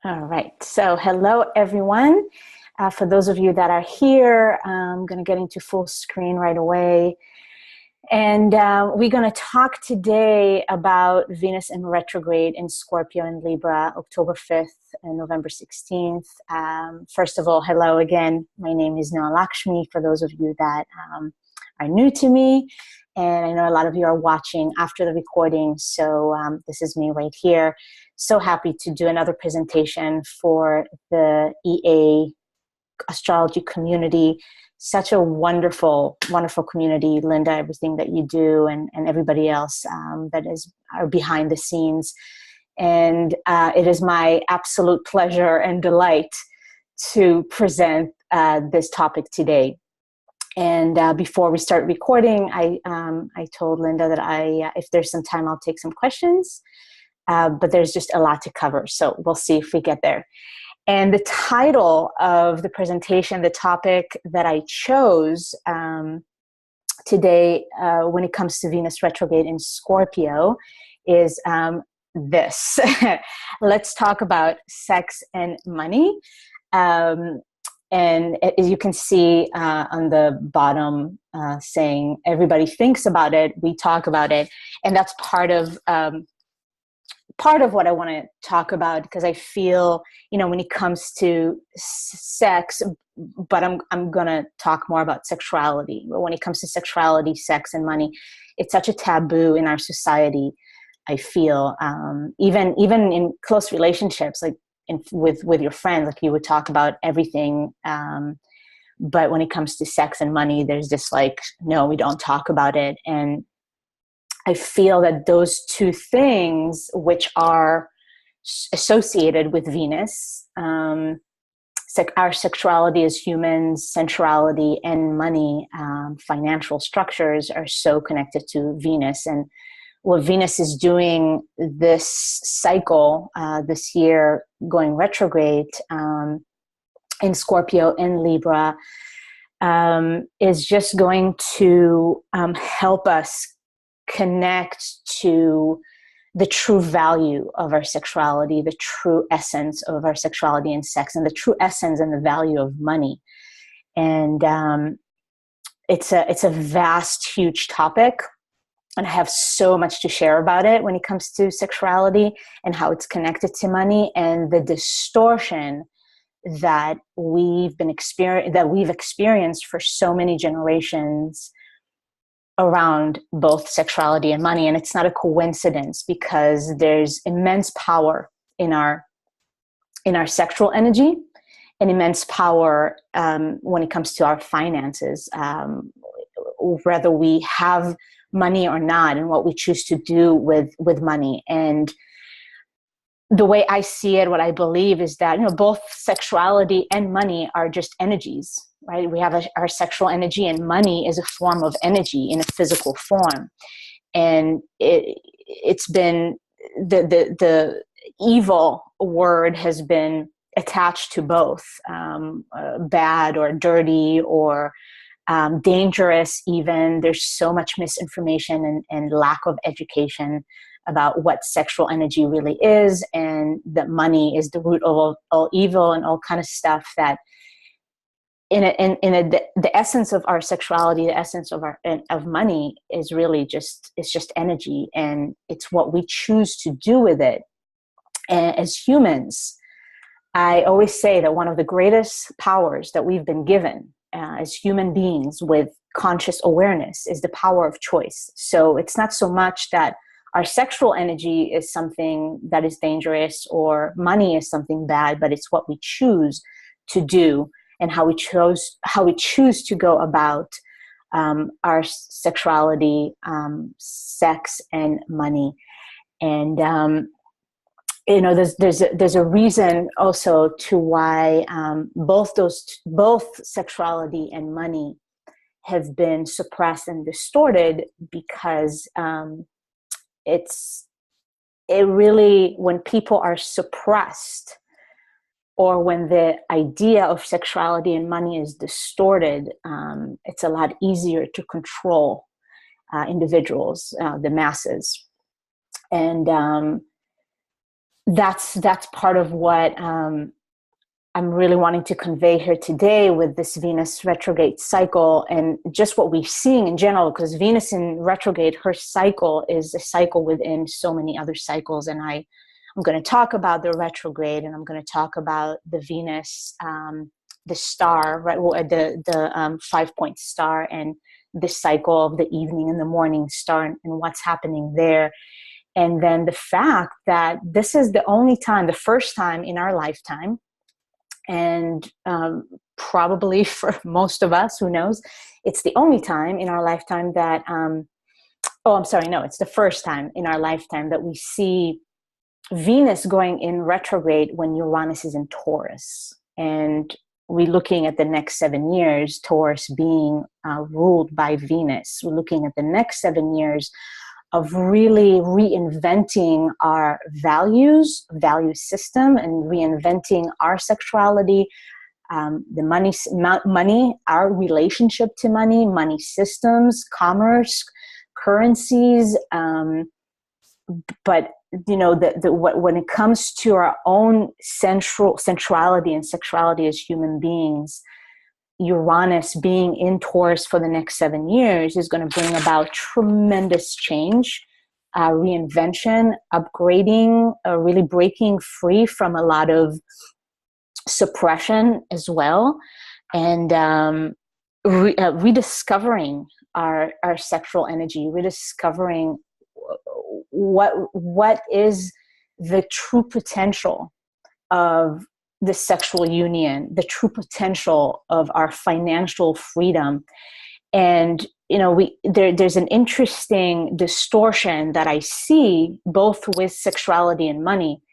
All right. So hello, everyone. For those of you that are here, I'm going to get into full screen right away. And we're going to talk today about Venus in retrograde in Scorpio and Libra, October 5th and November 16th. First of all, hello again. My name is Noa Lakshmi, for those of you that are new to me. And I know a lot of you are watching after the recording. So this is me right here. So happy to do another presentation for the EA astrology community. Such a wonderful, wonderful community, Linda, everything that you do and everybody else that are behind the scenes. And it is my absolute pleasure and delight to present this topic today. And before we start recording, I told Linda that if there's some time, I'll take some questions. But there's just a lot to cover. So we'll see if we get there. And the title of the presentation, the topic that I chose today when it comes to Venus retrograde in Scorpio is this. Let's talk about sex and money. And as you can see on the bottom saying, everybody thinks about it, we talk about it. And that's part of what I want to talk about, because I feel, when it comes to sex, but I'm going to talk more about sexuality. But when it comes to sexuality, sex, and money, it's such a taboo in our society, I feel. Even in close relationships, like with your friends, like you would talk about everything. But when it comes to sex and money, there's this no, we don't talk about it. And I feel that those two things, which are associated with Venus, our sexuality as humans, sensuality, and money, financial structures, are so connected to Venus. And what Venus is doing this cycle, this year, going retrograde in Scorpio and Libra, is just going to help us connect to the true value of our sexuality, the true essence of our sexuality and sex, and the true essence and the value of money. And it's a vast, huge topic. And I have so much to share about it when it comes to sexuality and how it's connected to money, and the distortion that we've experienced for so many generations around both sexuality and money. And it's not a coincidence, because there's immense power in our sexual energy, and immense power when it comes to our finances, whether we have money or not, and what we choose to do with money. And the way I see it, what I believe is that, both sexuality and money are just energies, right? We have our sexual energy, and money is a form of energy in a physical form. And it's been, the evil word has been attached to both, bad or dirty or dangerous even. There's so much misinformation and lack of education about what sexual energy really is, and that money is the root of all evil and all kind of stuff. That the essence of our sexuality, the essence of money is really just energy, and it's what we choose to do with it. And as humans, I always say that one of the greatest powers that we've been given as human beings with conscious awareness is the power of choice. So it's not so much that our sexual energy is something that is dangerous or money is something bad, but it's what we choose to do and how we choose to go about our sexuality, sex, and money. And there's a reason also to why both sexuality and money have been suppressed and distorted, because it really, when people are suppressed, or when the idea of sexuality and money is distorted, it's a lot easier to control individuals, the masses. And that's part of what I'm really wanting to convey here today with this Venus retrograde cycle, and just what we're seeing in general, because Venus in retrograde, her cycle is a cycle within so many other cycles. And I'm going to talk about the retrograde, and I'm going to talk about the Venus, the star, right? The 5-point star, and the cycle of the evening and the morning star, and what's happening there. And then the fact that this is the first time in our lifetime, and probably for most of us, who knows, it's the only time in our lifetime that, it's the first time in our lifetime that we see Venus going in retrograde when Uranus is in Taurus. And we're looking at the next 7 years, Taurus being ruled by Venus. We're looking at the next 7 years of really reinventing our value system, and reinventing our sexuality, the money, our relationship to money systems, commerce, currencies. But when it comes to our own sensuality and sexuality as human beings, Uranus being in Taurus for the next 7 years is going to bring about tremendous change, reinvention, upgrading, really breaking free from a lot of suppression as well, and rediscovering our sexual energy, rediscovering what is the true potential of the sexual union, the true potential of our financial freedom. And there's an interesting distortion that I see both with sexuality and money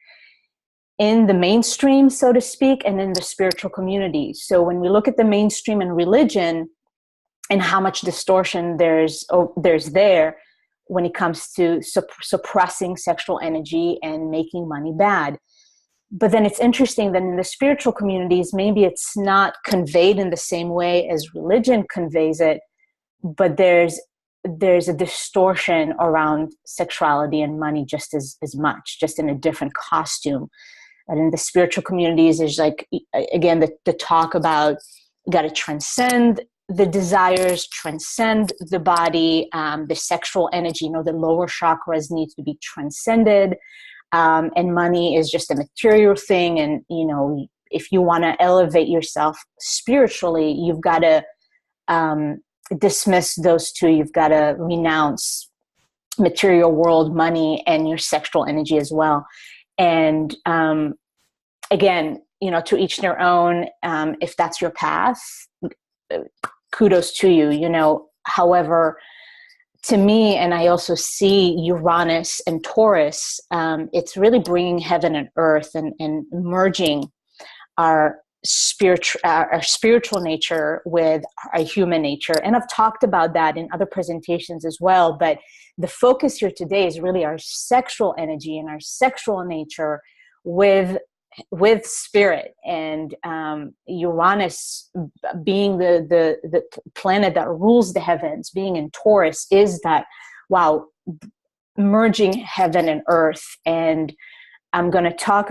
in the mainstream, so to speak, and in the spiritual community. So when we look at the mainstream and religion, and how much distortion there's there when it comes to suppressing sexual energy and making money bad. But then it's interesting that in the spiritual communities, maybe it's not conveyed in the same way as religion conveys it, but there's a distortion around sexuality and money just as much, just in a different costume. And in the spiritual communities, there's again, the talk about you got to transcend the desires, transcend the body, the sexual energy, the lower chakras need to be transcended. And money is just a material thing. And, if you want to elevate yourself spiritually, you've got to dismiss those two. You've got to renounce material world, money, and your sexual energy as well. And again, to each their own. If that's your path, kudos to you. However, to me, and I also see Uranus and Taurus, it's really bringing heaven and earth and merging our spiritual nature with our human nature. And I've talked about that in other presentations as well. But the focus here today is really our sexual energy and our sexual nature with spirit. And Uranus being the planet that rules the heavens, being in Taurus, is that, merging heaven and earth. And I'm going to talk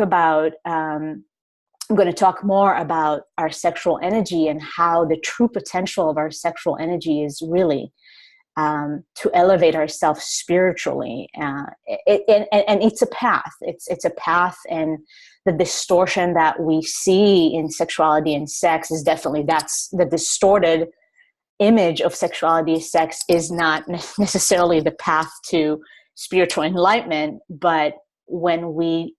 more about our sexual energy and how the true potential of our sexual energy is really to elevate ourselves spiritually. And it's a path. It's a path, and the distortion that we see in sexuality and sex is definitely, that's the distorted image of sexuality and sex is not necessarily the path to spiritual enlightenment. But when we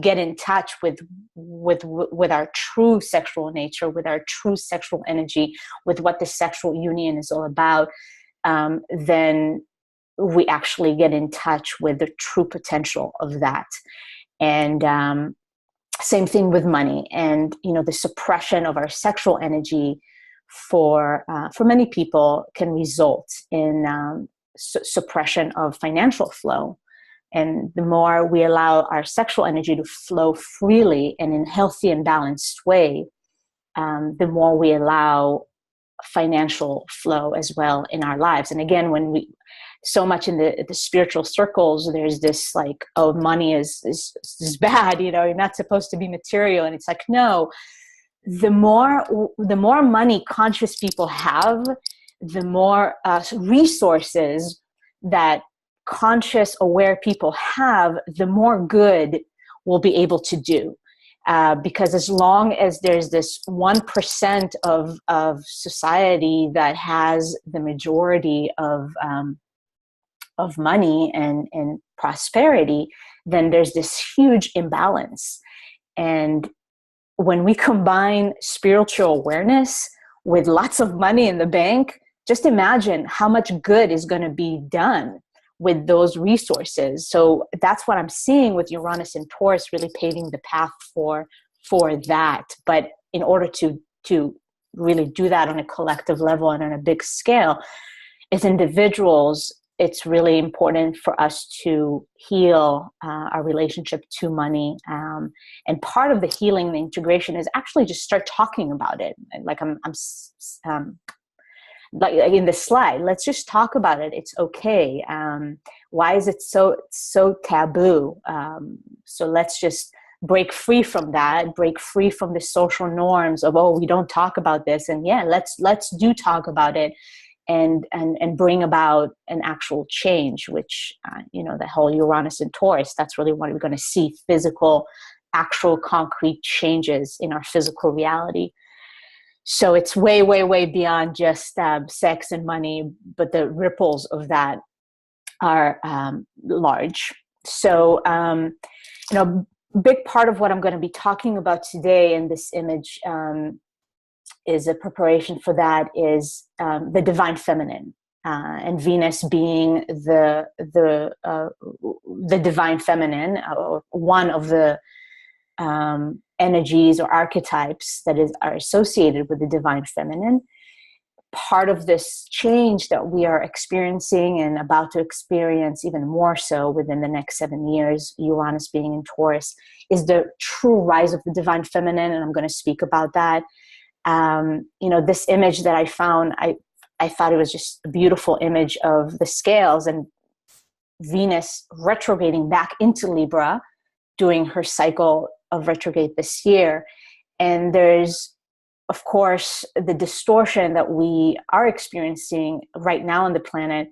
get in touch with our true sexual nature, with our true sexual energy, with what the sexual union is all about, then we actually get in touch with the true potential of that. And same thing with money. And the suppression of our sexual energy for many people can result in suppression of financial flow. And the more we allow our sexual energy to flow freely and in a healthy and balanced way, the more we allow financial flow as well in our lives. And again, so much in the spiritual circles, there's this like, oh, money is bad, you're not supposed to be material. And it's like, no, the more money conscious people have, the more resources that conscious, aware people have, the more good we'll be able to do. Because as long as there's this 1% of society that has the majority of money and prosperity, then there's this huge imbalance. And when we combine spiritual awareness with lots of money in the bank, just imagine how much good is going to be done with those resources. So that's what I'm seeing with Uranus and Taurus, really paving the path for that. But in order to really do that on a collective level and on a big scale, as individuals, it's really important for us to heal our relationship to money. And part of the healing, the integration, is actually just start talking about it. Like I'm like in the slide, let's just talk about it. It's okay. Why is it so taboo? So let's just break free from that, break free from the social norms of, oh, we don't talk about this. And yeah, let's do talk about it. And bring about an actual change, which, the whole Uranus and Taurus, that's really what we're going to see, physical, actual concrete changes in our physical reality. So it's way, way, way beyond just sex and money, but the ripples of that are large. So, big part of what I'm going to be talking about today in this image is a preparation for that is the divine feminine, and Venus being the divine feminine, or one of the energies or archetypes that are associated with the divine feminine. Part of this change that we are experiencing and about to experience even more so within the next 7 years, Uranus being in Taurus, is the true rise of the divine feminine, and I'm going to speak about that. This image that I found, I thought it was just a beautiful image of the scales and Venus retrograding back into Libra, doing her cycle of retrograde this year. And there's, of course, the distortion that we are experiencing right now on the planet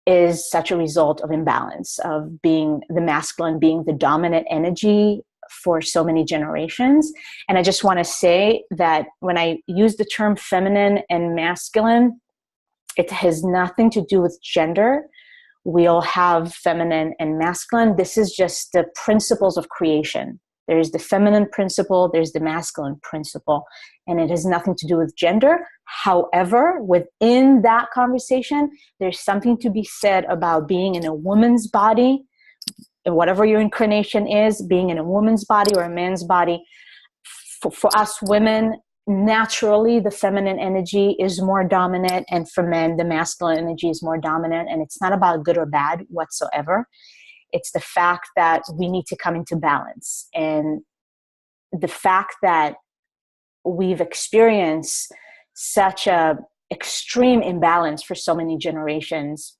is such a result of imbalance, of being the masculine, being the dominant energy for so many generations. And I just want to say that when I use the term feminine and masculine, it has nothing to do with gender. We all have feminine and masculine. This is just the principles of creation. There's the feminine principle, there's the masculine principle, and it has nothing to do with gender. However, within that conversation, there's something to be said about being in a woman's body, whatever your incarnation is, being in a woman's body or a man's body. For us women, naturally, the feminine energy is more dominant, and for men, the masculine energy is more dominant. And it's not about good or bad whatsoever. It's the fact that we need to come into balance. And the fact that we've experienced such a extreme imbalance for so many generations,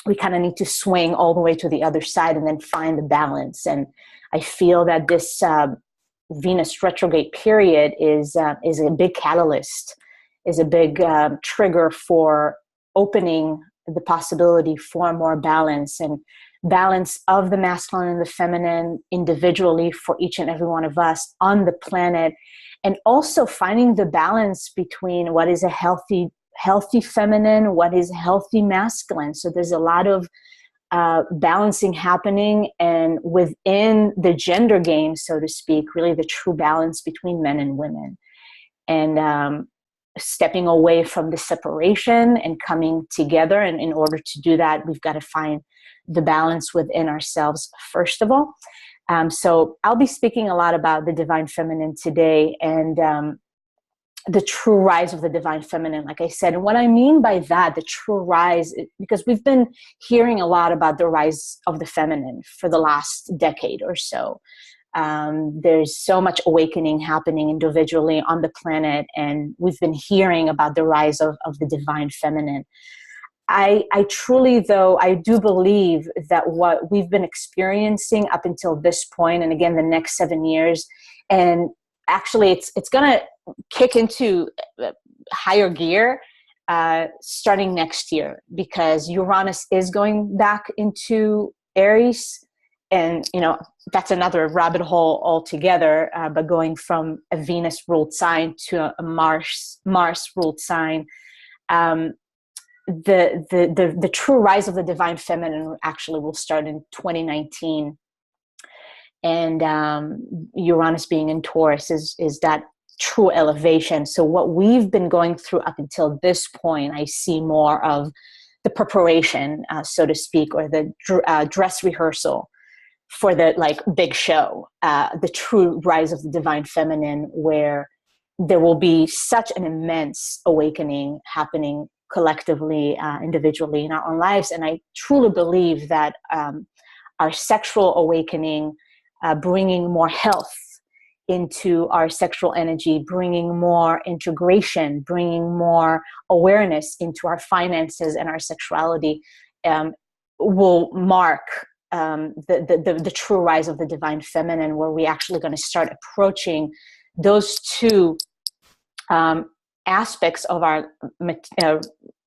we kind of need to swing all the way to the other side and then find the balance. And I feel that this Venus retrograde period is a big catalyst, is a big trigger for opening the possibility for more balance, and balance of the masculine and the feminine individually for each and every one of us on the planet, and also finding the balance between what is a healthy feminine, what is healthy masculine. So there's a lot of balancing happening, and within the gender game, so to speak, really the true balance between men and women, and stepping away from the separation and coming together. And in order to do that, we've got to find the balance within ourselves, first of all. So I'll be speaking a lot about the divine feminine today, and the true rise of the divine feminine, like I said. And what I mean by that, the true rise, because we've been hearing a lot about the rise of the feminine for the last decade or so. There's so much awakening happening individually on the planet, and we've been hearing about the rise of the divine feminine. I truly, though, I do believe that what we've been experiencing up until this point, and again, the next 7 years, and actually it's going to kick into higher gear starting next year, because Uranus is going back into Aries. And, that's another rabbit hole altogether, but going from a Venus ruled sign to a Mars ruled sign, the true rise of the divine feminine actually will start in 2019. And Uranus being in Taurus is that true elevation. So what we've been going through up until this point, I see more of the preparation, so to speak, or the dress rehearsal for the big show, the true rise of the divine feminine, where there will be such an immense awakening happening collectively, individually in our own lives. And I truly believe that our sexual awakening, bringing more health into our sexual energy, bringing more integration, bringing more awareness into our finances and our sexuality, will mark the true rise of the divine feminine, where we actually going to start approaching those two aspects of our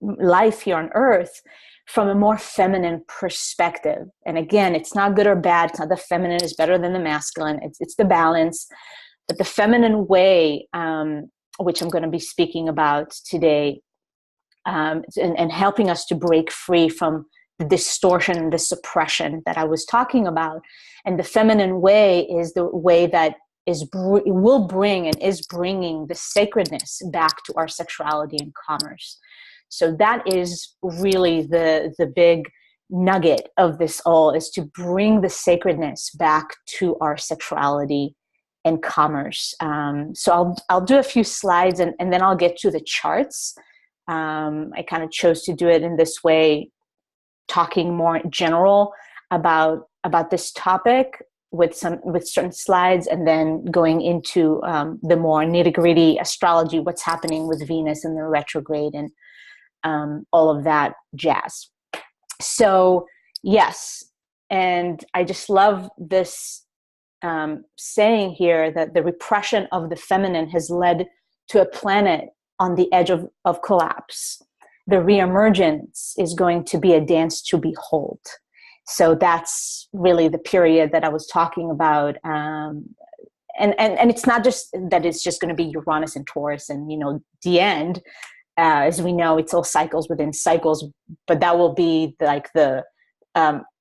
life here on earth from a more feminine perspective. And again, it's not good or bad. It's not the feminine is better than the masculine. It's the balance. But the feminine way, which I'm going to be speaking about today, and helping us to break free from the distortion and the suppression that I was talking about. And the feminine way is the way that will bring and is bringing the sacredness back to our sexuality and commerce. So that is really the big nugget of this all, is to bring the sacredness back to our sexuality and commerce. So I'll do a few slides and then I'll get to the charts. I kind of chose to do it in this way, talking more general about this topic with certain slides, and then going into the more nitty-gritty astrology, what's happening with Venus and the retrograde and all of that jazz. So yes, and I just love this saying here that the repression of the feminine has led to a planet on the edge of collapse. The reemergence is going to be a dance to behold. So that's really the period that I was talking about. And it's not just that it's just going to be Uranus and Taurus and, the end. As we know, it's all cycles within cycles, but that will be the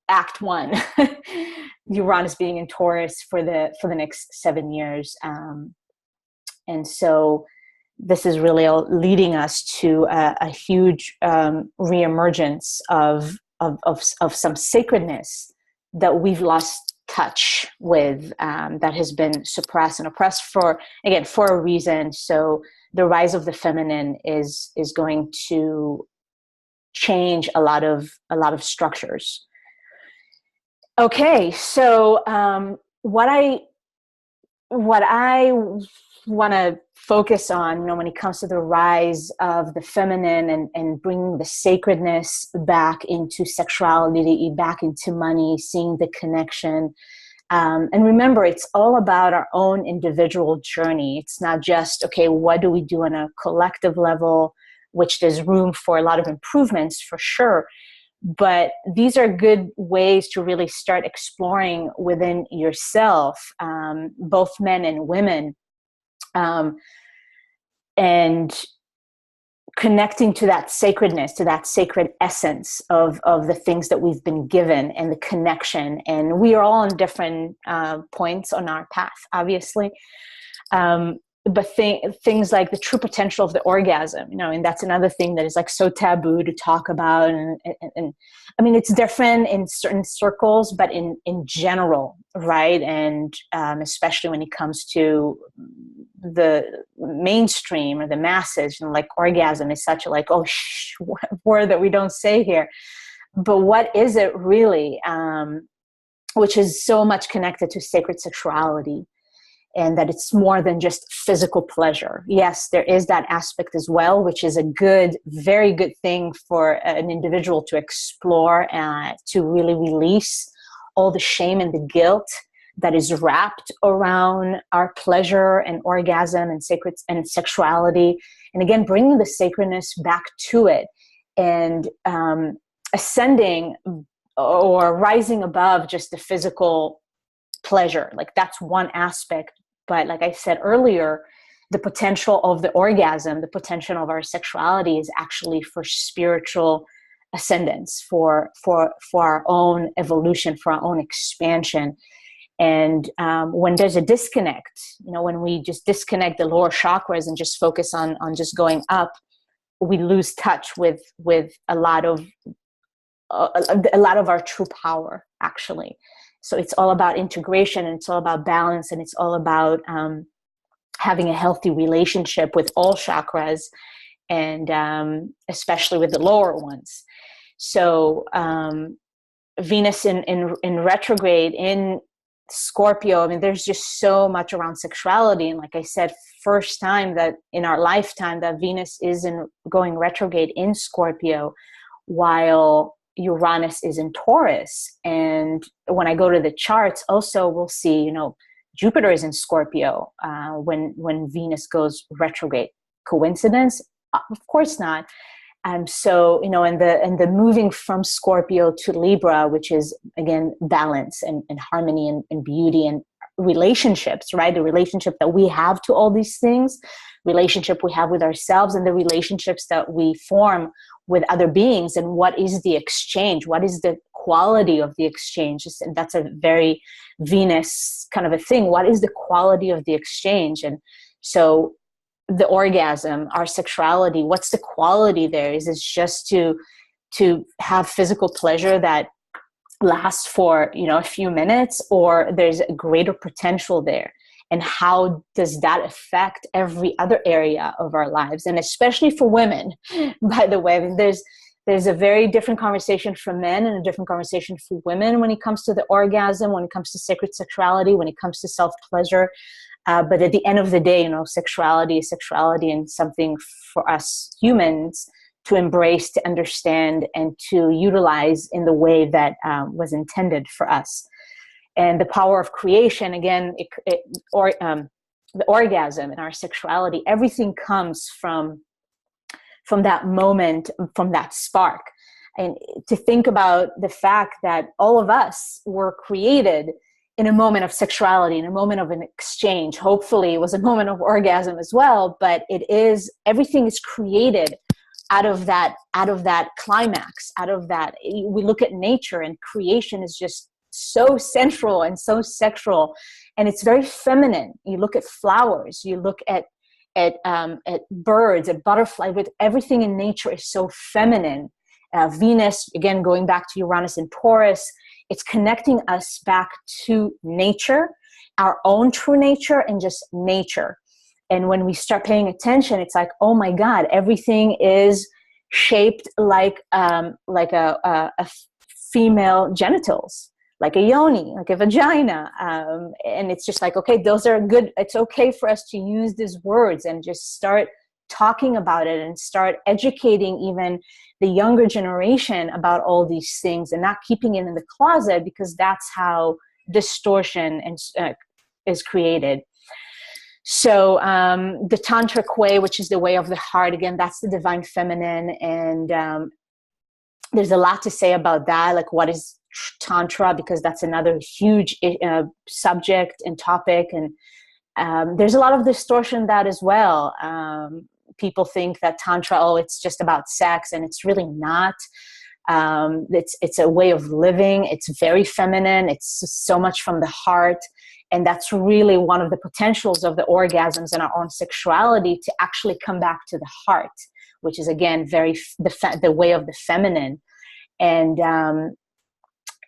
act one, Uranus being in Taurus for the next 7 years. And so this is really leading us to a huge reemergence of some sacredness that we've lost touch with, that has been suppressed and oppressed for a reason. So the rise of the feminine is going to change a lot of structures. Okay, so what I want to focus on, when it comes to the rise of the feminine and bringing the sacredness back into sexuality, back into money, seeing the connection. And remember, it's all about our own individual journey. It's not just, okay, what do we do on a collective level, which there's room for a lot of improvements for sure. But these are good ways to really start exploring within yourself, both men and women, and connecting to that sacredness, to that sacred essence of the things that we've been given, and the connection. And we are all on different points on our path, obviously. But things like the true potential of the orgasm, and that's another thing that is so taboo to talk about. And I mean, it's different in certain circles, but in general, right? And especially when it comes to the mainstream or the masses, orgasm is such a word that we don't say here. But what is it really? Which is so much connected to sacred sexuality. and that it's more than just physical pleasure. Yes, there is that aspect as well, which is a good, very good thing for an individual to explore, to really release all the shame and the guilt that is wrapped around our pleasure and orgasm and sacred and sexuality. And again, bringing the sacredness back to it, and ascending or rising above just the physical pleasure. Like, that's one aspect. But like I said earlier, the potential of the orgasm, the potential of our sexuality is actually for spiritual ascendance, for our own evolution, for our own expansion. And when there's a disconnect, when we just disconnect the lower chakras and just focus on just going up, we lose touch with a lot of our true power, actually. So it's all about integration, and it's all about balance, and it's all about having a healthy relationship with all chakras, and especially with the lower ones. So Venus in retrograde in Scorpio, I mean, there's just so much around sexuality. And like I said, first time that in our lifetime that Venus is going retrograde in Scorpio, while Uranus is in Taurus. And when I go to the charts, also we'll see, Jupiter is in Scorpio when Venus goes retrograde. Coincidence? Of course not. So, and the moving from Scorpio to Libra, which is again balance and harmony and beauty and relationships, right? The relationship that we have to all these things, relationship we have with ourselves, and the relationships that we form with other beings, and what is the exchange? What is the quality of the exchange? And that's a very Venus kind of a thing. What is the quality of the exchange? And so the orgasm, our sexuality, what's the quality there? Is it just to have physical pleasure that lasts for, a few minutes, or there's a greater potential there? And how does that affect every other area of our lives? And especially for women, by the way, I mean, there's a very different conversation for men and a different conversation for women when it comes to the orgasm, when it comes to sacred sexuality, when it comes to self-pleasure. But at the end of the day, sexuality is sexuality, and something for us humans to embrace, to understand, and to utilize in the way that was intended for us. And the power of creation, again, the orgasm and our sexuality, everything comes from that moment, from that spark. And to think about the fact that all of us were created in a moment of sexuality, in a moment of an exchange. Hopefully it was a moment of orgasm as well, but everything is created out of that climax, out of that. We look at nature, and creation is just so central and so sexual, and it's very feminine. You look at flowers, you look at birds, at butterflies, with everything in nature is so feminine. Venus, again, going back to Uranus and Taurus, it's connecting us back to nature, our own true nature, and just nature. And when we start paying attention, it's like, oh my God, everything is shaped like a female genitals, like a yoni, like a vagina. And it's just like, okay, those are good. It's okay for us to use these words and just start talking about it and start educating even the younger generation about all these things, and not keeping it in the closet, because that's how distortion is created. So the tantric way, which is the way of the heart, again, that's the divine feminine. And there's a lot to say about that, like what is Tantra, because that's another huge subject and topic. And there's a lot of distortion in that as well. People think that Tantra, it's just about sex, and it's really not. It's a way of living. It's very feminine. It's so much from the heart. And that's really one of the potentials of the orgasms and our own sexuality, to actually come back to the heart, which is, again, the way of the feminine. And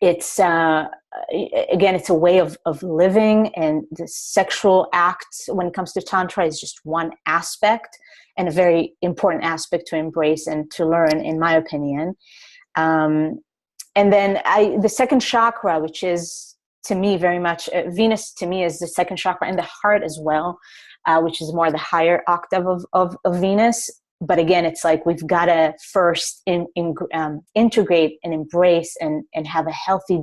it's it's a way of living, and the sexual act when it comes to Tantra is just one aspect, and a very important aspect to embrace and to learn, in my opinion. And then the second chakra, which is to me very much, Venus to me is the second chakra and the heart as well, which is more the higher octave of Venus. But again, it's like we've got to first integrate and embrace and have a healthy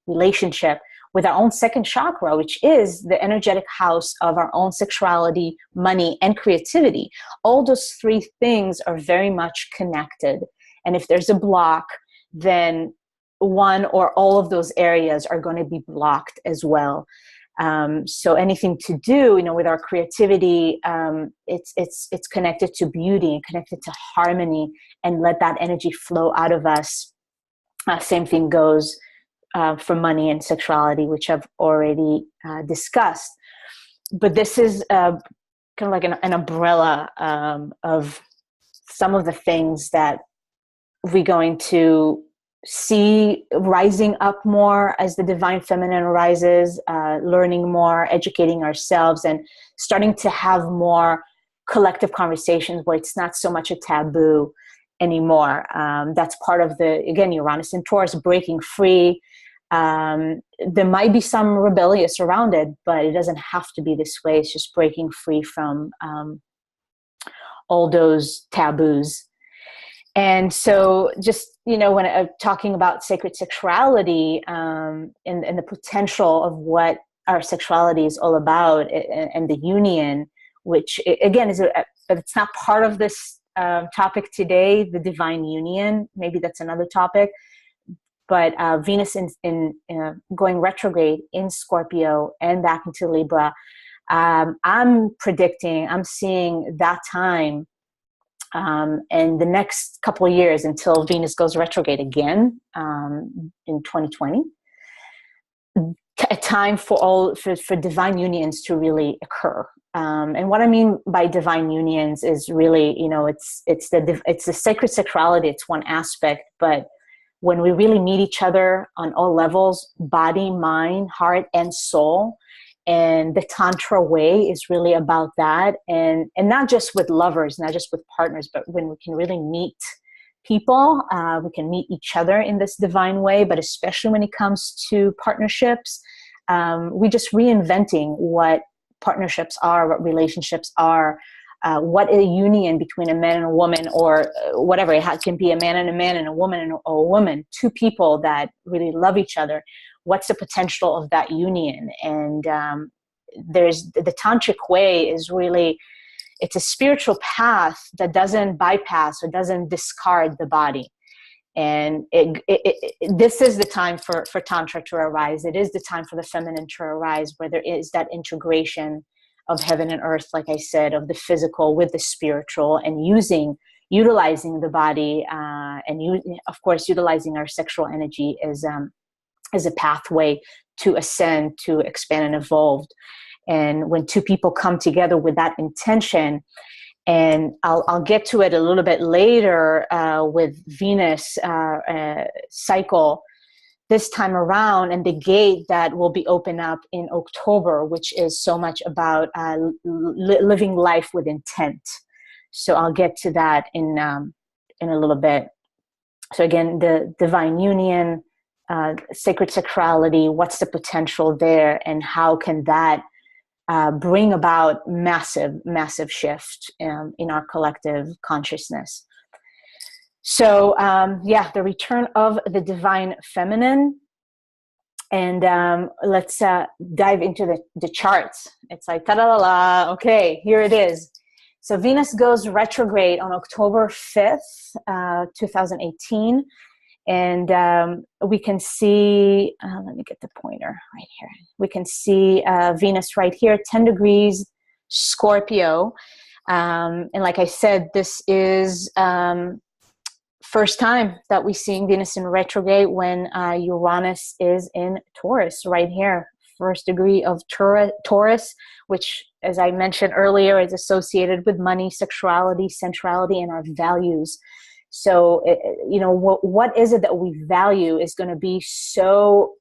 relationship with our own second chakra, which is the energetic house of our own sexuality, money, and creativity. All those three things are very much connected. And if there's a block, then one or all of those areas are going to be blocked as well. So anything to do, with our creativity, it's connected to beauty and connected to harmony, and let that energy flow out of us. Same thing goes for money and sexuality, which I've already discussed. But this is kind of like an umbrella of some of the things that we're going to see rising up more as the divine feminine arises, learning more, educating ourselves, and starting to have more collective conversations where it's not so much a taboo anymore. That's part of again, Uranus and Taurus, breaking free. There might be some rebellious around it, but it doesn't have to be this way. It's just breaking free from all those taboos. And so just, when I'm talking about sacred sexuality and the potential of what our sexuality is all about, and the union, which again it's not part of this topic today, the divine union. Maybe that's another topic. But Venus in going retrograde in Scorpio and back into Libra, I'm seeing that time and the next couple of years until Venus goes retrograde again in 2020, a time for divine unions to really occur. And what I mean by divine unions is really, it's the sacred sexuality. It's one aspect, but when we really meet each other on all levels, body, mind, heart, and soul. And the Tantra way is really about that. And not just with lovers, not just with partners, but when we can really meet people, we can meet each other in this divine way, but especially when it comes to partnerships, we just reinventing what partnerships are, what relationships are, what a union between a man and a woman, or whatever. It can be a man and a woman and a woman, two people that really love each other. What's the potential of that union? And there's the tantric way is really, it's a spiritual path that doesn't bypass or doesn't discard the body. And this is the time for Tantra to arise. It is the time for the feminine to arise, where there is that integration of heaven and earth, like I said, of the physical with the spiritual, and utilizing the body, and of course, utilizing our sexual energy as a pathway to ascend, to expand and evolve. And when two people come together with that intention, and I'll get to it a little bit later with Venus cycle this time around, and the gate that will be open up in October, which is so much about living life with intent. So I'll get to that in a little bit. So again, the divine union, sacred sexuality, what's the potential there, and how can that bring about massive shift in our collective consciousness. So the return of the divine feminine. And let's dive into the charts. It's like, ta-da-la-la, okay, here it is. So Venus goes retrograde on October 5th, 2018. And we can see, let me get the pointer right here. We can see Venus right here, 10 degrees Scorpio. And like I said, this is first time that we're seeing Venus in retrograde when Uranus is in Taurus right here. First degree of Taurus, which, as I mentioned earlier, is associated with money, sexuality, sensuality, and our values. So, what is it that we value is going to be so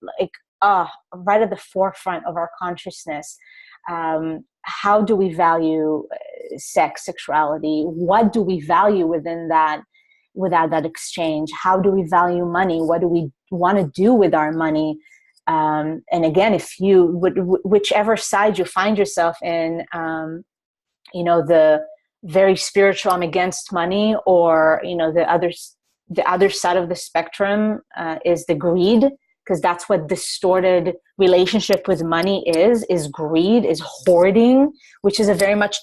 right at the forefront of our consciousness. How do we value sex, sexuality? What do we value within that, without that exchange? How do we value money? What do we want to do with our money? And again, if you would, whichever side you find yourself in, the very spiritual, I'm against money, or, the other side of the spectrum is the greed, because that's what distorted relationship with money is greed, is hoarding, which is a very much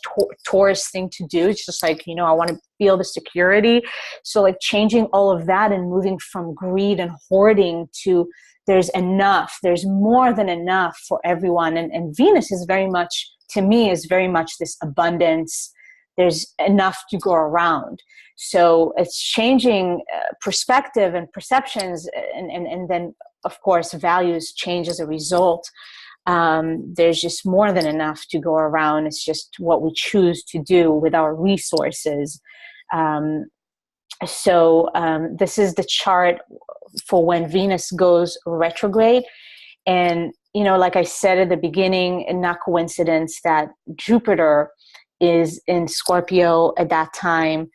Taurus thing to do. It's just like, I want to feel the security. So like changing all of that and moving from greed and hoarding to there's enough, there's more than enough for everyone. And Venus is very much, to me, is very much this abundance. There's enough to go around. So it's changing perspective and perceptions, and then, of course, values change as a result. There's just more than enough to go around. It's just what we choose to do with our resources. So this is the chart for when Venus goes retrograde. And, like I said at the beginning, and not coincidence that Jupiter is in Scorpio at that time.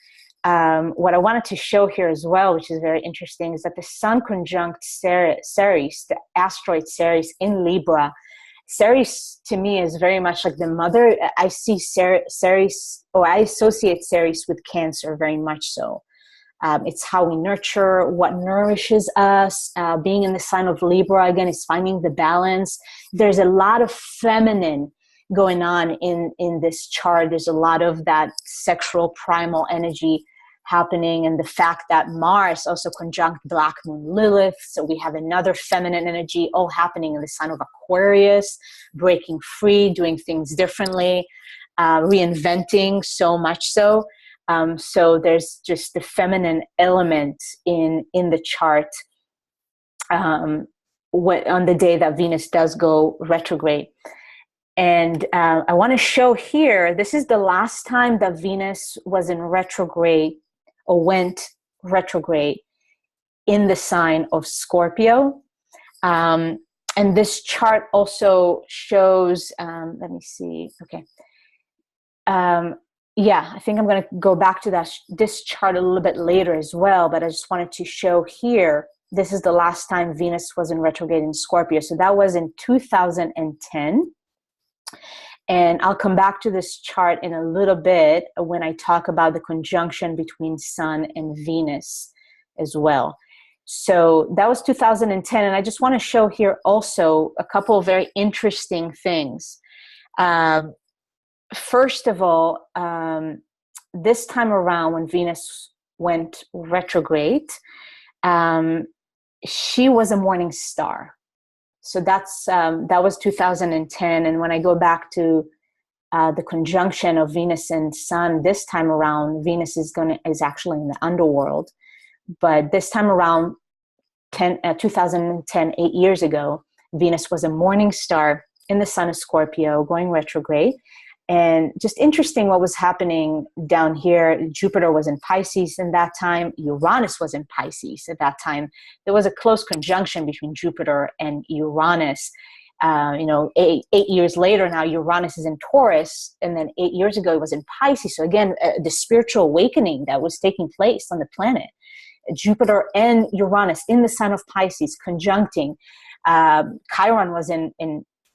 What I wanted to show here as well, which is very interesting, is that the Sun conjunct Ceres, the asteroid Ceres in Libra. Ceres to me is very much like the mother. I see Ceres, or I associate Ceres with Cancer very much so. It's how we nurture, what nourishes us. Being in the sign of Libra, again, is finding the balance. There's a lot of feminine going on in this chart. There's a lot of that sexual primal energy happening, and the fact that Mars also conjunct Black Moon Lilith. So we have another feminine energy all happening in the sign of Aquarius, breaking free, doing things differently, reinventing so much so. So there's just the feminine element in the chart on the day that Venus does go retrograde. And I want to show here, this is the last time that Venus was in retrograde or went retrograde in the sign of Scorpio. And this chart also shows, let me see, okay. Yeah, I think I'm going to go back to this chart a little bit later as well, but I just wanted to show here, this is the last time Venus was in retrograde in Scorpio. So that was in 2010. And I'll come back to this chart in a little bit when I talk about the conjunction between Sun and Venus as well. So that was 2010. And I just want to show here also a couple of very interesting things. First of all, this time around when Venus went retrograde, she was a morning star. So that was 2010. And when I go back to the conjunction of Venus and Sun this time around, Venus is actually in the underworld. But this time around, 2010, 8 years ago, Venus was a morning star in the sign of Scorpio, going retrograde. And just interesting what was happening down here. Jupiter was in Pisces in that time. Uranus was in Pisces at that time. There was a close conjunction between Jupiter and Uranus. 8 years later now, Uranus is in Taurus. And then 8 years ago, it was in Pisces. So again, the spiritual awakening that was taking place on the planet. Jupiter and Uranus in the sign of Pisces conjuncting. Chiron was in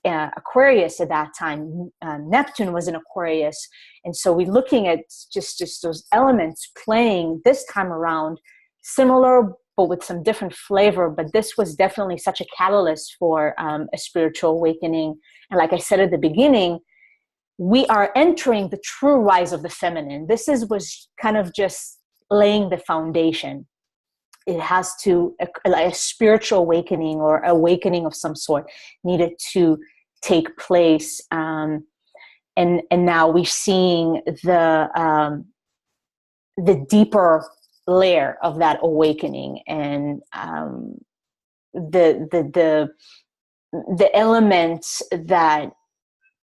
Aquarius at that time. Neptune was in Aquarius. And so we're looking at just those elements playing this time around, similar but with some different flavor. But this was definitely such a catalyst for a spiritual awakening. And like I said at the beginning, we are entering the true rise of the feminine. Was kind of just laying the foundation. It has to, like a spiritual awakening or awakening of some sort needed to take place. And now we're seeing the deeper layer of that awakening, and the elements that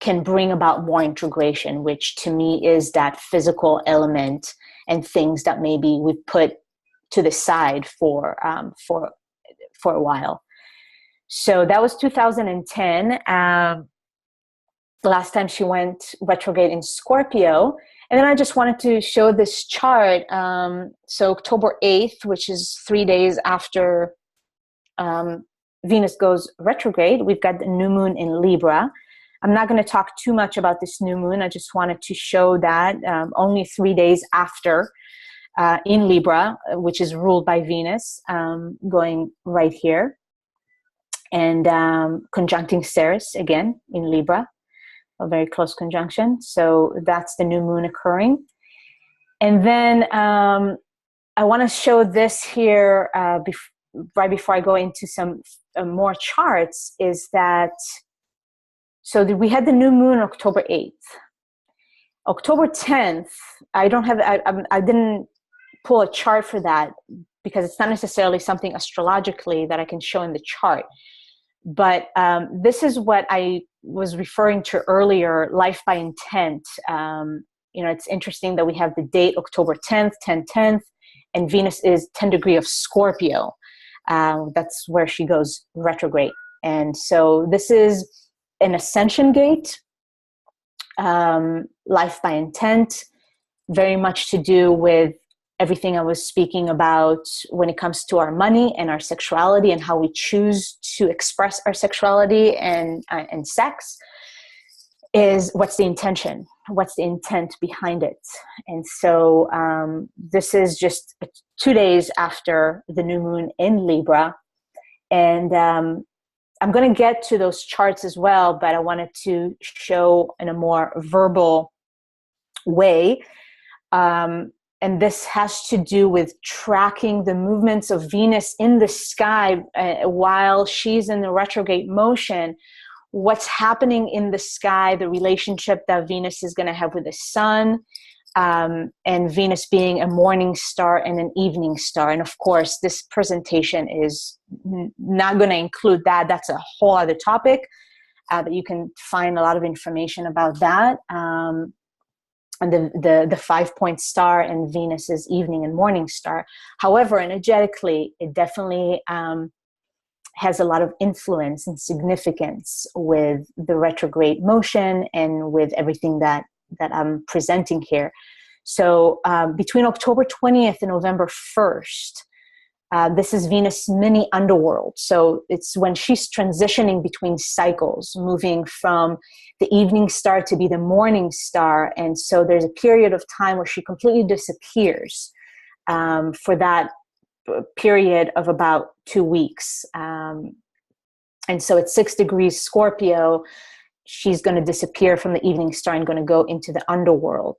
can bring about more integration, which to me is that physical element and things that maybe we've put to the side for a while. So that was 2010. Last time she went retrograde in Scorpio. And then I just wanted to show this chart. So October 8th, which is 3 days after Venus goes retrograde, we've got the new moon in Libra. I'm not going to talk too much about this new moon. I just wanted to show that only 3 days after in Libra, which is ruled by Venus, going right here. And conjuncting Ceres again in Libra, a very close conjunction. So that's the new moon occurring. And then I want to show this here right before I go into some more charts, is that, so we had the new moon October 8th. October 10th, I didn't pull a chart for that because it's not necessarily something astrologically that I can show in the chart. But this is what I was referring to earlier, life by intent. It's interesting that we have the date October 10th, 10/10, and Venus is 10 degree of Scorpio. That's where she goes retrograde. And so this is an ascension gate, life by intent, very much to do with everything I was speaking about when it comes to our money and our sexuality and how we choose to express our sexuality and sex. Is what's the intention? What's the intent behind it? And so this is just 2 days after the new moon in Libra. And I'm going to get to those charts as well, but I wanted to show in a more verbal way. And this has to do with tracking the movements of Venus in the sky while she's in the retrograde motion. What's happening in the sky, the relationship that Venus is going to have with the sun, and Venus being a morning star and an evening star. And of course, this presentation is not going to include that. That's a whole other topic that you can find a lot of information about that. And the 5-point star and Venus's evening and morning star. However, energetically, it definitely has a lot of influence and significance with the retrograde motion and with everything that I'm presenting here. So between October 20th and November 1st, this is Venus mini underworld. So it's when she's transitioning between cycles, moving from the evening star to be the morning star. And so there's a period of time where she completely disappears for that period of about 2 weeks. And so at 6 degrees Scorpio, she's going to disappear from the evening star and going to go into the underworld.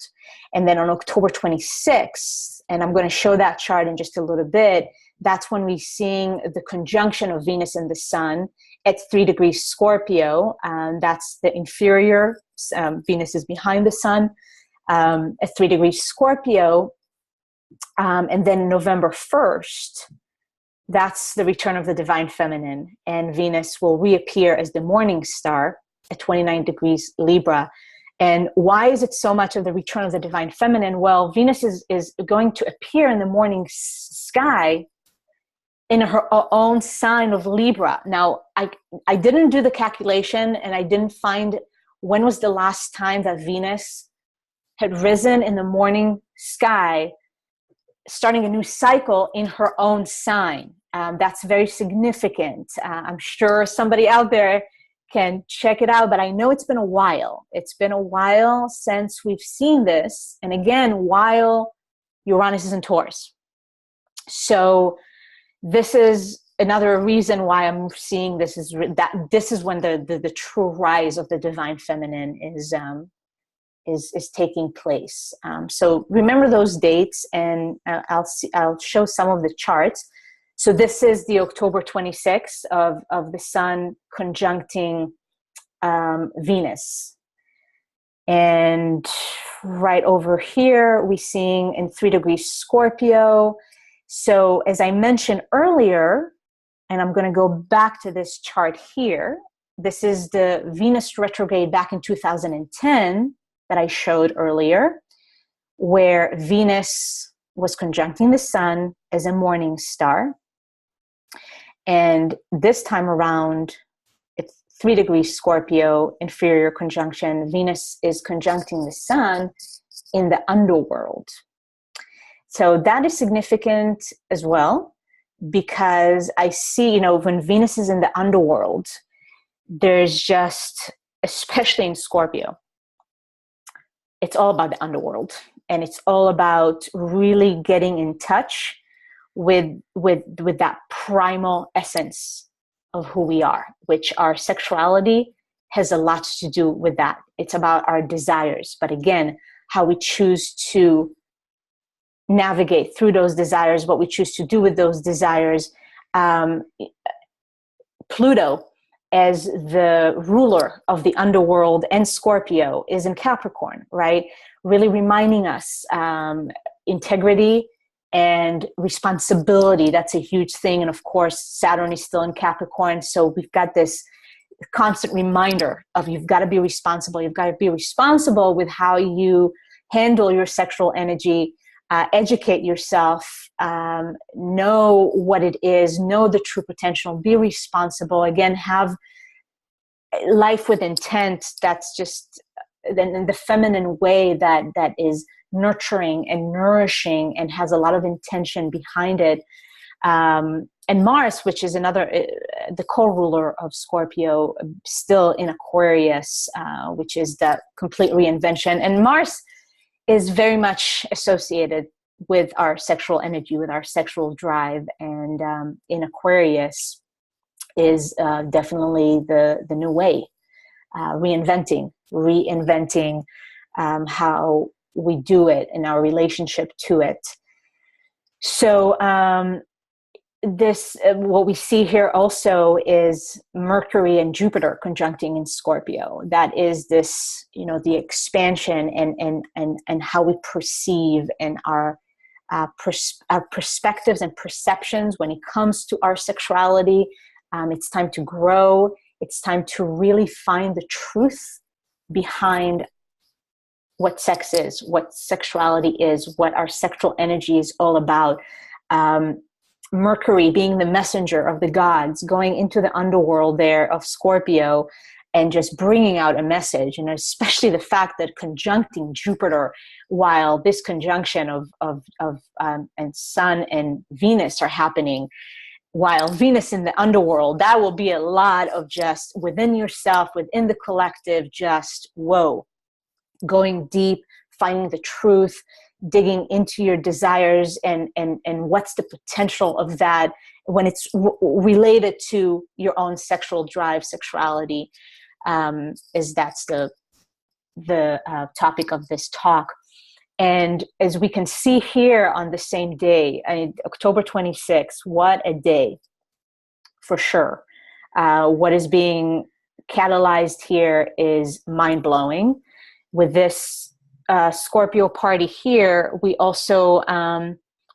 And then on October 26th, and I'm going to show that chart in just a little bit, that's when we're seeing the conjunction of Venus and the sun at 3 degrees Scorpio. That's the inferior. Venus is behind the sun at 3 degrees Scorpio. And then November 1st, that's the return of the divine feminine. And Venus will reappear as the morning star at 29 degrees Libra. And why is it so much of the return of the divine feminine? Well, Venus is going to appear in the morning sky in her own sign of Libra. Now, I didn't do the calculation, and I didn't find when was the last time that Venus had risen in the morning sky, starting a new cycle in her own sign. That's very significant. I'm sure somebody out there can check it out, but I know it's been a while. It's been a while since we've seen this. And again, while Uranus is in Taurus. So this is another reason why I'm seeing this is that this is when the true rise of the divine feminine is taking place. So remember those dates, and I'll show some of the charts. So this is the October 26th of the sun conjuncting Venus. And right over here, we're seeing in 3 degrees Scorpio. So as I mentioned earlier, and I'm going to go back to this chart here, this is the Venus retrograde back in 2010 that I showed earlier, where Venus was conjuncting the sun as a morning star. And this time around, it's 3 degrees Scorpio, inferior conjunction. Venus is conjuncting the sun in the underworld. So that is significant as well, because I see, when Venus is in the underworld, there's just, especially in Scorpio, it's all about the underworld, and it's all about really getting in touch with that primal essence of who we are, which our sexuality has a lot to do with that. It's about our desires, but again, how we choose to navigate through those desires, what we choose to do with those desires. Pluto, as the ruler of the underworld and Scorpio, is in Capricorn, right? Really reminding us integrity and responsibility. That's a huge thing. And of course, Saturn is still in Capricorn. So we've got this constant reminder of, you've got to be responsible. You've got to be responsible with how you handle your sexual energy, educate yourself, know what it is, know the true potential, be responsible. Again, have life with intent. That's just in the feminine way that is nurturing and nourishing and has a lot of intention behind it. And Mars, which is another, the co-ruler of Scorpio, still in Aquarius, which is the complete reinvention. And Mars is very much associated with our sexual energy, with our sexual drive. And in Aquarius is definitely the new way, reinventing how we do it and our relationship to it. So this, what we see here also is Mercury and Jupiter conjuncting in Scorpio. That is this, the expansion and how we perceive and our perspectives and perceptions when it comes to our sexuality. It's time to grow. It's time to really find the truth behind what sex is, what sexuality is, what our sexual energy is all about. Mercury being the messenger of the gods, going into the underworld there of Scorpio and just bringing out a message. And especially the fact that conjuncting Jupiter, while this conjunction of and Sun and Venus are happening, while Venus in the underworld, that will be a lot of just within yourself, within the collective, just whoa, going deep, finding the truth, digging into your desires and what's the potential of that when it's related to your own sexual drive, sexuality, that's the topic of this talk. And as we can see here on the same day, October 26th, what a day for sure. What is being catalyzed here is mind-blowing. With this Scorpio party here, we also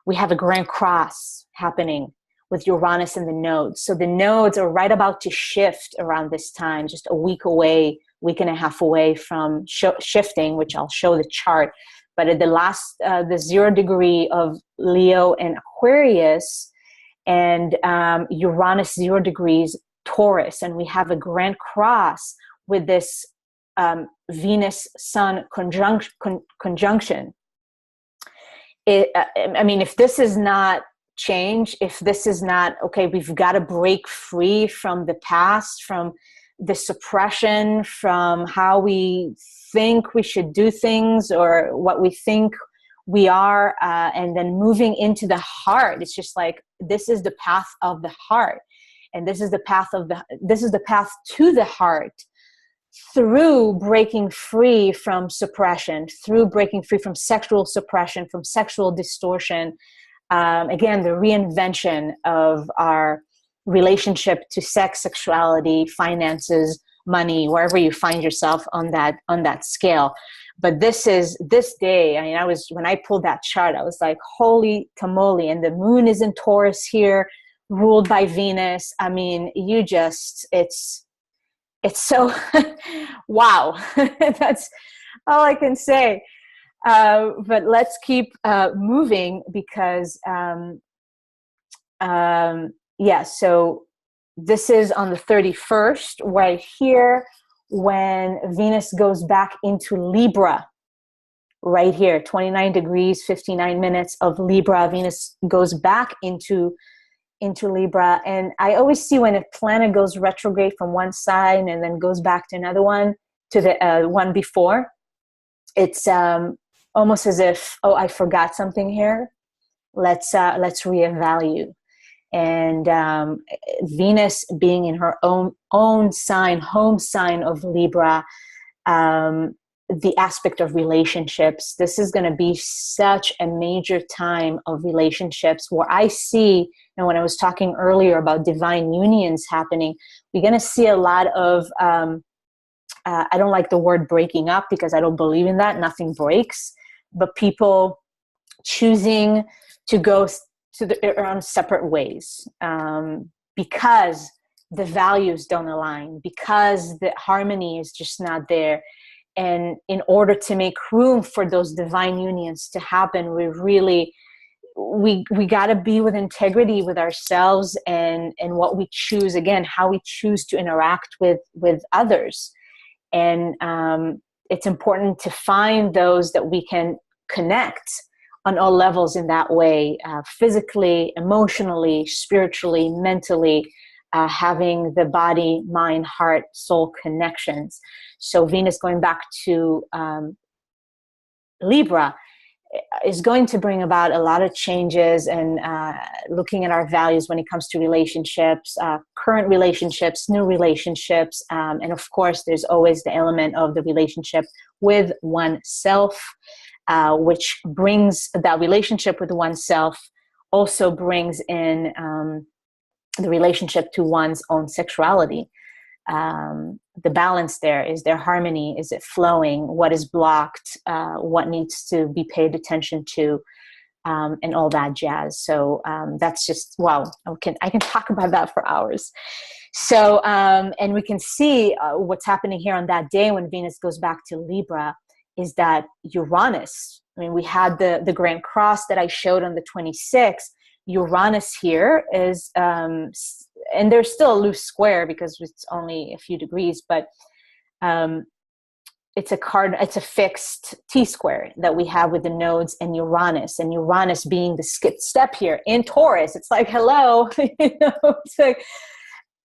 we have a grand cross happening with Uranus and the nodes. So the nodes are right about to shift around this time, just a week and a half away from shifting, which I'll show the chart. But at the last, the 0 degree of Leo and Aquarius, and Uranus 0 degrees Taurus, and we have a grand cross with this Venus-Sun conjunction. If this is not change, if this is not, okay, we've got to break free from the past, from the suppression, from how we think we should do things or what we think we are, and then moving into the heart. It's just like, this is the path of the heart. And this is the path to the heart, through breaking free from suppression, through breaking free from sexual suppression, from sexual distortion. Again, the reinvention of our relationship to sex, sexuality, finances, money, wherever you find yourself on that scale. But this day, when I pulled that chart, I was like, holy tamale. And the moon is in Taurus here, ruled by Venus. It's so, wow, that's all I can say. But let's keep moving because, so this is on the 31st, right here, when Venus goes back into Libra, right here, 29 degrees, 59 minutes of Libra. Venus goes back into into Libra. And I always see when a planet goes retrograde from one sign and then goes back to another one, to the one before, it's almost as if, oh, I forgot something here. Let's reevaluate. And Venus being in her own sign, home sign of Libra, the aspect of relationships. This is going to be such a major time of relationships where I see, and when I was talking earlier about divine unions happening, we're going to see a lot of, I don't like the word breaking up because I don't believe in that. Nothing breaks, but people choosing to go to their own separate ways because the values don't align, because the harmony is just not there. And in order to make room for those divine unions to happen, we got to be with integrity with ourselves and what we choose, again, how we choose to interact with others. And it's important to find those that we can connect on all levels in that way, physically, emotionally, spiritually, mentally, having the body, mind, heart, soul connections. So Venus going back to Libra is going to bring about a lot of changes and looking at our values when it comes to relationships, current relationships, new relationships. And of course, there's always the element of the relationship with oneself, which brings that relationship with oneself, also brings in the relationship to one's own sexuality. The balance there, is there harmony? Is it flowing? What is blocked? What needs to be paid attention to? And all that jazz. So that's just, wow, I can talk about that for hours. So, and we can see what's happening here on that day when Venus goes back to Libra is that Uranus, I mean, we had the Grand Cross that I showed on the 26th. Uranus here is, and there's still a loose square because it's only a few degrees, but it's a fixed T-square that we have with the nodes and Uranus being the step here in Taurus. It's like, hello, it's like,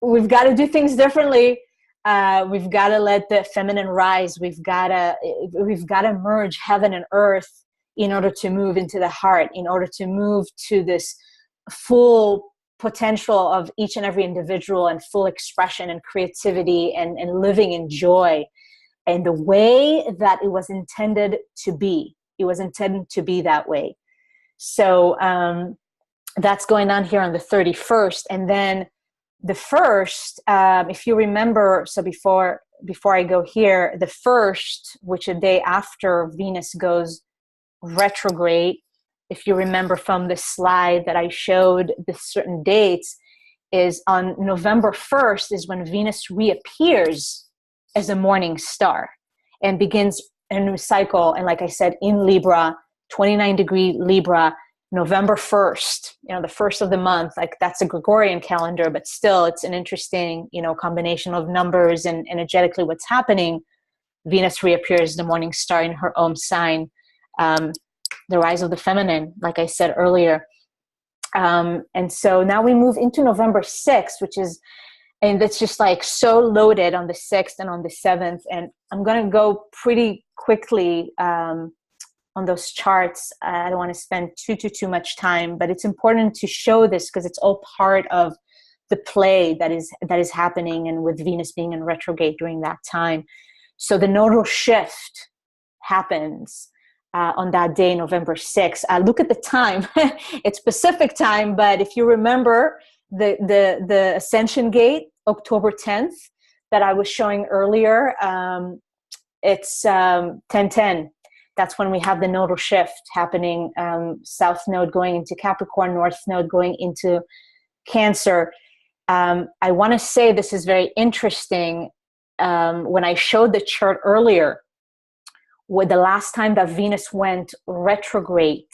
we've got to do things differently. We've got to let the feminine rise. We've got to merge heaven and earth in order to move into the heart, in order to move to this full potential of each and every individual and full expression and creativity and living in joy and the way that it was intended to be. It was intended to be that way. So that's going on here on the 31st. And then the first, if you remember, so before I go here, the first, which a day after Venus goes retrograde, if you remember from the slide that I showed the certain dates, is on November 1st is when Venus reappears as a morning star and begins a new cycle. And like I said, in Libra, 29-degree Libra, November 1st, the first of the month, like that's a Gregorian calendar, but still it's an interesting, combination of numbers and energetically what's happening. Venus reappears the morning star in her own sign, the rise of the feminine, like I said earlier. And so now we move into November 6th, and that's just like so loaded on the 6th and on the 7th. And I'm going to go pretty quickly on those charts. I don't want to spend too much time, but it's important to show this because it's all part of the play that is happening, and with Venus being in retrograde during that time. So the nodal shift happens on that day, November 6th. Look at the time. It's Pacific time, but if you remember the Ascension Gate, October 10th, that I was showing earlier, it's 10:10. That's when we have the nodal shift happening, South Node going into Capricorn, North Node going into Cancer. I want to say this is very interesting. When I showed the chart earlier, with the last time that Venus went retrograde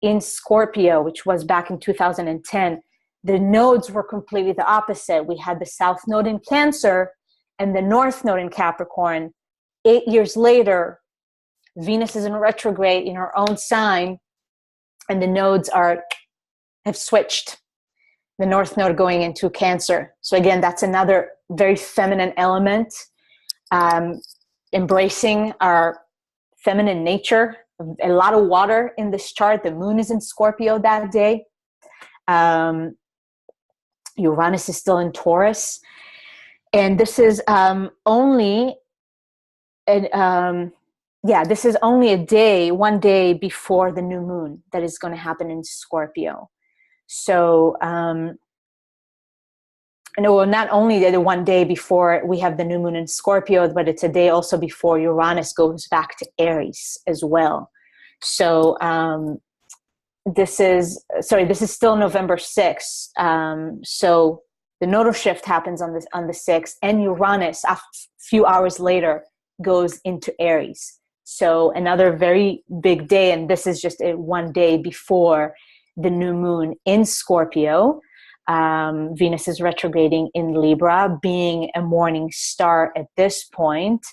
in Scorpio, which was back in 2010, the nodes were completely the opposite. We had the South Node in Cancer and the North Node in Capricorn. 8 years later, Venus is in retrograde in her own sign, and the nodes have switched. the North Node going into Cancer. So again, that's another very feminine element, embracing our feminine nature. A lot of water in this chart. The moon is in Scorpio that day. Uranus is still in Taurus. And this is only this is only one day before the new moon that is going to happen in Scorpio. So, not only the one day before we have the new moon in Scorpio, but it's a day also before Uranus goes back to Aries as well. So, this is still November 6th. So the nodal shift happens on the 6th, and Uranus a few hours later goes into Aries. So another very big day, and this is just one day before the new moon in Scorpio. Venus is retrograding in Libra, being a morning star at this point.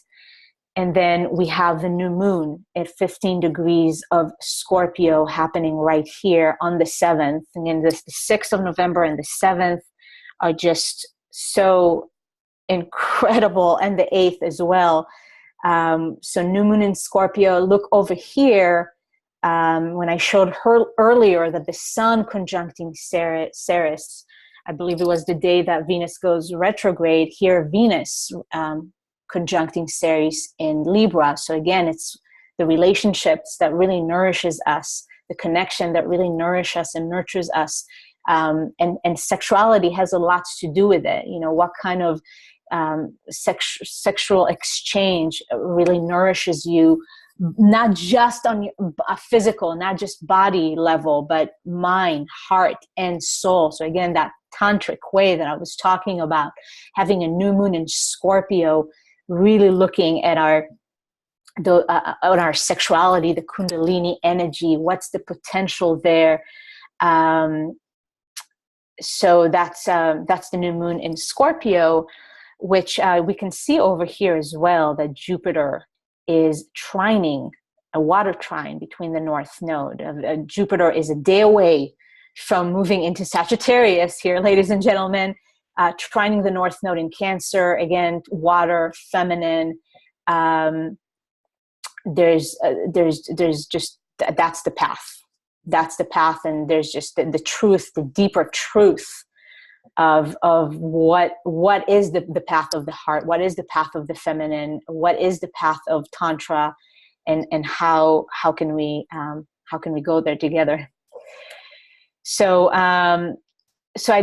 And then we have the new moon at 15 degrees of Scorpio happening right here on the 7th. And the 6th of November and the 7th are just so incredible, and the 8th as well. So new moon in Scorpio. Look over here. When I showed her earlier that the sun conjuncting Ceres, I believe it was the day that Venus goes retrograde. Here, Venus conjuncting Ceres in Libra. So again, it's the relationships that really nourishes us, the connection that really nourishes us and nurtures us. And sexuality has a lot to do with it. What kind of sexual exchange really nourishes you, not just on a physical, not just body level, but mind, heart, and soul. So again, that tantric way that I was talking about, having a new moon in Scorpio, really looking at our sexuality, the Kundalini energy, what's the potential there. So that's the new moon in Scorpio, which we can see over here as well, that Jupiter is trining, a water trine between the North Node. Jupiter is a day away from moving into Sagittarius here, ladies and gentlemen, trining the North Node in Cancer. Again, water, feminine. There's just, that's the path. That's the path. And there's just the truth, the deeper truth of what is the path of the heart, what is the path of the feminine, what is the path of Tantra, and how can we go there together. So I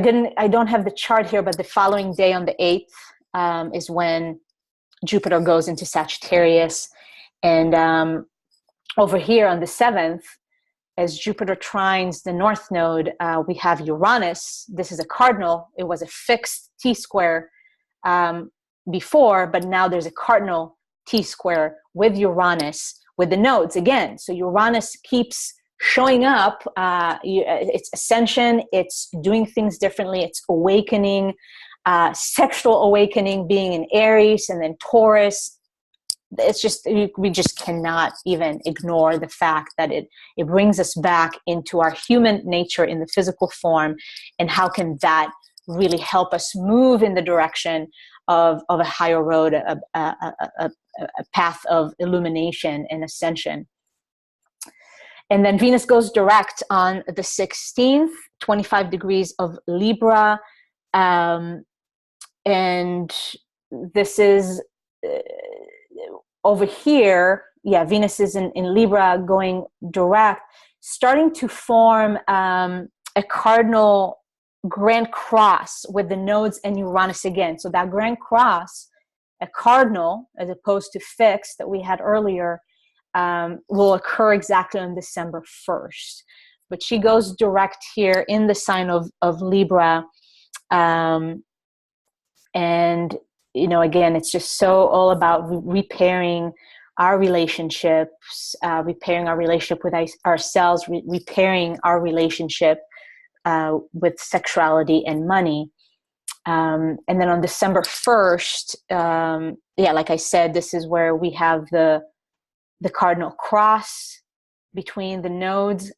don't have the chart here, but the following day on the 8th is when Jupiter goes into Sagittarius. And over here on the 7th, as Jupiter trines the North Node, we have Uranus. This is a cardinal. It was a fixed T-square before, but now there's a cardinal T-square with Uranus, with the nodes again. So Uranus keeps showing up. It's ascension. It's doing things differently. It's awakening, sexual awakening, being in Aries, and then Taurus. It's just, we just cannot even ignore the fact that it brings us back into our human nature in the physical form, and how can that really help us move in the direction of a higher road, a path of illumination and ascension. And then Venus goes direct on the 16th, 25 degrees of Libra. And this is over here. Yeah, Venus is in Libra going direct, starting to form a cardinal grand cross with the nodes and Uranus again. So that grand cross, a cardinal as opposed to fixed that we had earlier, will occur exactly on December 1st. But she goes direct here in the sign of Libra. And, again, it's just so all about repairing our relationships, repairing our relationship with ourselves, repairing our relationship with sexuality and money. And then on December 1st, like I said, this is where we have the cardinal cross between the nodes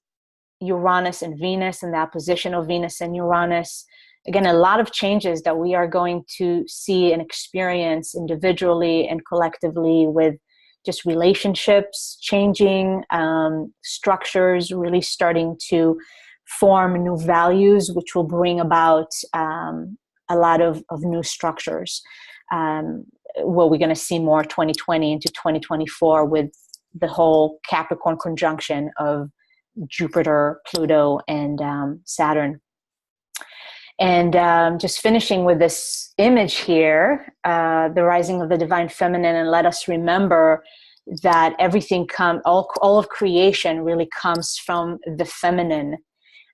Uranus and Venus and the opposition of Venus and Uranus. Again, a lot of changes that we are going to see and experience individually and collectively, with just relationships changing, structures really starting to form new values, which will bring about a lot of new structures. Well, we're going to see more 2020 into 2024 with the whole Capricorn conjunction of Jupiter, Pluto, and Saturn. And just finishing with this image here, the rising of the divine feminine, and let us remember that everything all of creation really comes from the feminine.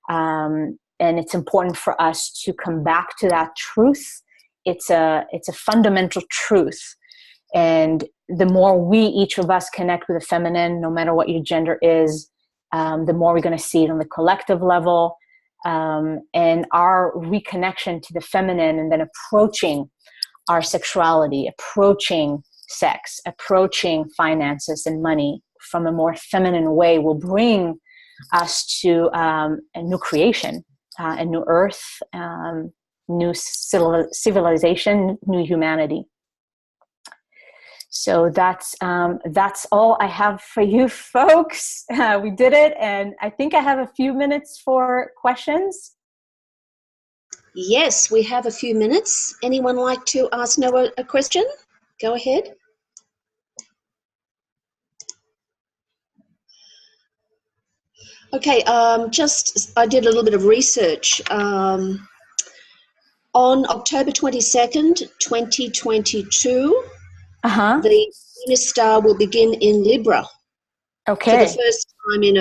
And it's important for us to come back to that truth. It's a fundamental truth. And the more we, each of us, connect with the feminine, no matter what your gender is, the more we're going to see it on the collective level. And our reconnection to the feminine, and then approaching our sexuality, approaching sex, approaching finances and money from a more feminine way, will bring us to a new creation, a new earth, new civilization, new humanity. So that's all I have for you folks. We did it, and I think I have a few minutes for questions. Yes, we have a few minutes. Anyone like to ask Noa a question? Go ahead. Okay, I did a little bit of research. On October 22nd, 2022, the Venus star will begin in Libra. Okay. For the first time in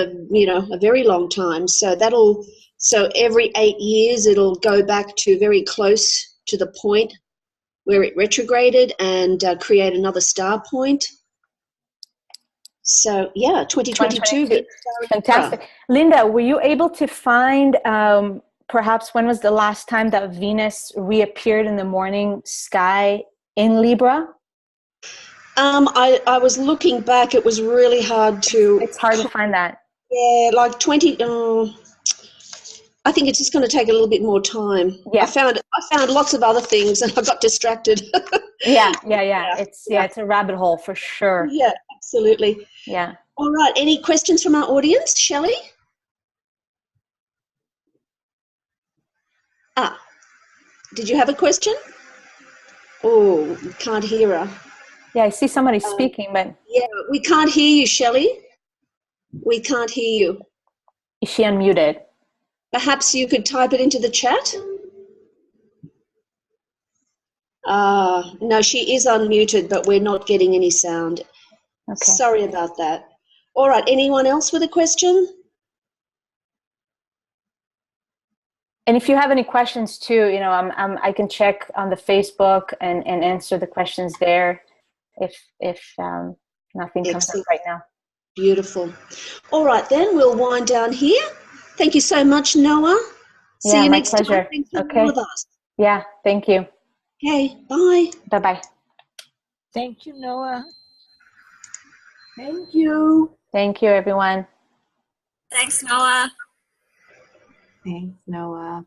a very long time. So every 8 years it'll go back to very close to the point where it retrograded and create another star point. So yeah, 2022. Fantastic. Linda, were you able to find perhaps when was the last time that Venus reappeared in the morning sky in Libra? I was looking back. It was really hard to. It's hard to find that. Yeah, like 20. I think it's just going to take a little bit more time. Yeah. I found lots of other things and I got distracted. Yeah. It's a rabbit hole for sure. Yeah, absolutely. Yeah. All right. Any questions from our audience, Shelley? Did you have a question? Oh, we can't hear her. Yeah, I see somebody speaking, but yeah, we can't hear you, Shelley. We can't hear you. Is she unmuted? Perhaps you could type it into the chat. No, she is unmuted, but we're not getting any sound. Okay. Sorry about that. All right, anyone else with a question? And if you have any questions too, I can check on the Facebook and answer the questions there if nothing comes up right now. Beautiful. All right, then we'll wind down here. Thank you so much, Noa. See you next pleasure. time. Thanks for all of us. Yeah, thank you. Okay, bye. Bye-bye. Thank you, Noa. Thank you. Thank you, everyone. Thanks, Noa. Thanks, Noa.